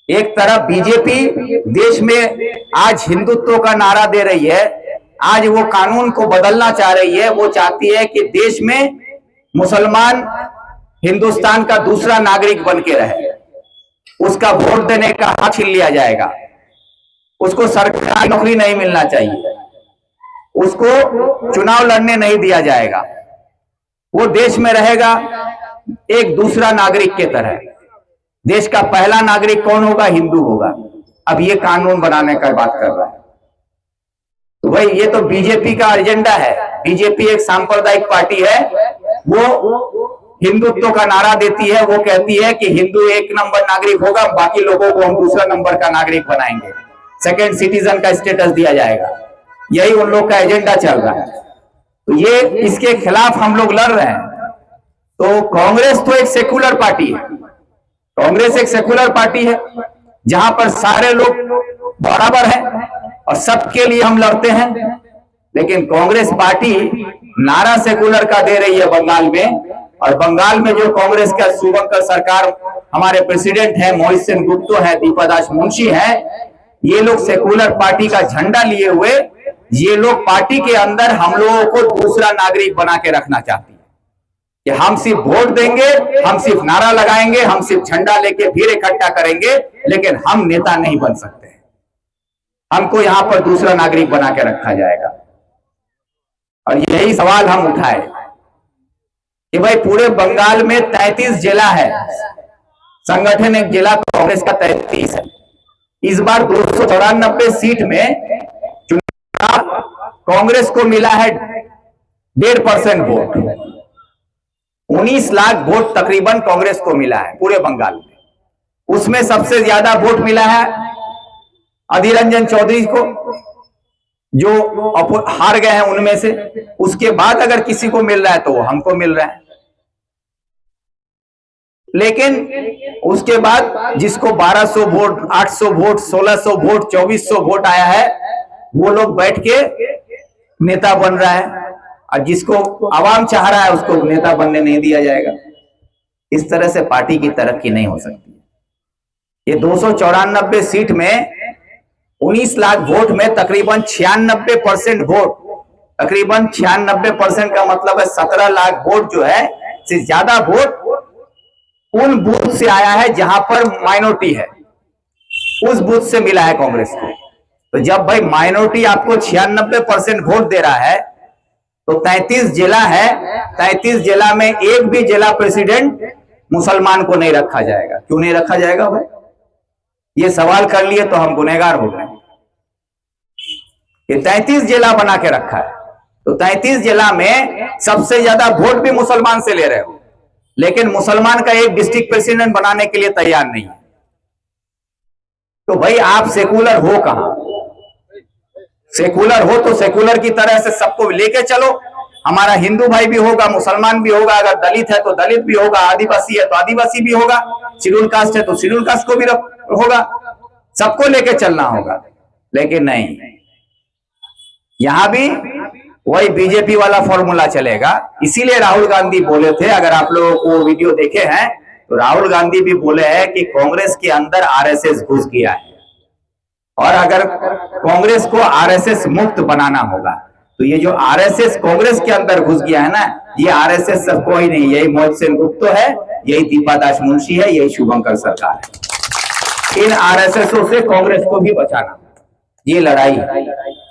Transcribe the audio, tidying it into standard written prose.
एक तरफ बीजेपी देश में आज हिंदुत्व का नारा दे रही है, आज वो कानून को बदलना चाह रही है। वो चाहती है कि देश में मुसलमान हिंदुस्तान का दूसरा नागरिक बन के रहे, उसका वोट देने का हक छीन लिया जाएगा, उसको सरकारी नौकरी नहीं मिलना चाहिए, उसको चुनाव लड़ने नहीं दिया जाएगा, वो देश में रहेगा एक दूसरा नागरिक के तरह। देश का पहला नागरिक कौन होगा? हिंदू होगा। अब ये कानून बनाने का बात कर रहा है। तो भाई ये तो बीजेपी का एजेंडा है। बीजेपी एक सांप्रदायिक पार्टी है, वो हिंदुत्व का नारा देती है। वो कहती है कि हिंदू एक नंबर नागरिक होगा, बाकी लोगों को हम दूसरा नंबर का नागरिक बनाएंगे, सेकंड सिटीजन का स्टेटस दिया जाएगा। यही उन लोग का एजेंडा चल रहा है। तो ये इसके खिलाफ हम लोग लड़ रहे हैं। तो कांग्रेस तो एक सेकुलर पार्टी है, कांग्रेस एक सेकुलर पार्टी है जहां पर सारे लोग बराबर हैं और सबके लिए हम लड़ते हैं। लेकिन कांग्रेस पार्टी नारा सेकुलर का दे रही है बंगाल में, और बंगाल में जो कांग्रेस का शुभंकर सरकार हमारे प्रेसिडेंट है, मोहित सेन गुप्ता है, दीपादास मुंशी है, ये लोग सेकुलर पार्टी का झंडा लिए हुए, ये लोग पार्टी के अंदर हम लोगों को दूसरा नागरिक बना के रखना चाहती है कि हम सिर्फ वोट देंगे, हम सिर्फ नारा लगाएंगे, हम सिर्फ झंडा लेके फिर इकट्ठा करेंगे, लेकिन हम नेता नहीं बन सकते। हमको यहां पर दूसरा नागरिक बना के रखा जाएगा। और यही सवाल हम उठाए कि भाई पूरे बंगाल में 33 जिला है, संगठन एक जिला कांग्रेस का 33 है। इस बार 294 सीट में चुनाव कांग्रेस को मिला है 1.5% वोट, 19 लाख वोट तकरीबन कांग्रेस को मिला है पूरे बंगाल में। उसमें सबसे ज्यादा वोट मिला है अधीर रंजन चौधरी को, जो हार गए हैं उनमें से। उसके बाद अगर किसी को मिल रहा है तो वो हमको मिल रहा है। लेकिन उसके बाद जिसको 1200 वोट, 800 वोट, 1600 वोट, 2400 वोट आया है, वो लोग बैठ के नेता बन रहा है, और जिसको आवाम चाह रहा है उसको नेता बनने नहीं दिया जाएगा। इस तरह से पार्टी की तरक्की नहीं हो सकती। ये 294 सीट में 19 लाख वोट में तकरीबन 96% वोट, तकरीबन 96% का मतलब है 17 लाख वोट जो है, से ज्यादा वोट उन बूथ से आया है जहां पर माइनॉरिटी है, उस बूथ से मिला है कांग्रेस को। तो जब भाई माइनॉरिटी आपको 96% वोट दे रहा है, तो 33 जिला है, 33 जिला में एक भी जिला प्रेसिडेंट मुसलमान को नहीं रखा जाएगा। क्यों नहीं रखा जाएगा भाई? ये सवाल कर लिए तो हम गुनहगार हो गए। ये 33 जिला बना के रखा है, तो 33 जिला में सबसे ज्यादा वोट भी मुसलमान से ले रहे हो, लेकिन मुसलमान का एक डिस्ट्रिक्ट प्रेसिडेंट बनाने के लिए तैयार नहीं है। तो भाई आप सेकुलर हो कहां? सेकुलर हो तो सेकुलर की तरह से सबको लेके चलो। हमारा हिंदू भाई भी होगा, मुसलमान भी होगा, अगर दलित है तो दलित भी होगा, आदिवासी है तो आदिवासी भी होगा, शेड्यूल कास्ट है तो शेड्यूल कास्ट को भी होगा, सबको लेके चलना होगा। लेकिन नहीं, यहां भी वही बीजेपी वाला फॉर्मूला चलेगा। इसीलिए राहुल गांधी बोले थे, अगर आप लोगों को वीडियो देखे हैं तो राहुल गांधी भी बोले हैं कि कांग्रेस के अंदर आरएसएस घुस गया है, और अगर कांग्रेस को आरएसएस मुक्त बनाना होगा, तो ये जो आरएसएस कांग्रेस के अंदर घुस गया है ना, ये आरएसएस सब कोई नहीं, यही मोहित सेन गुप्ता है, यही दीपादास मुंशी है, यही शुभंकर सरकार है। इन आरएसएसों से कांग्रेस को भी बचाना, ये लड़ाई है।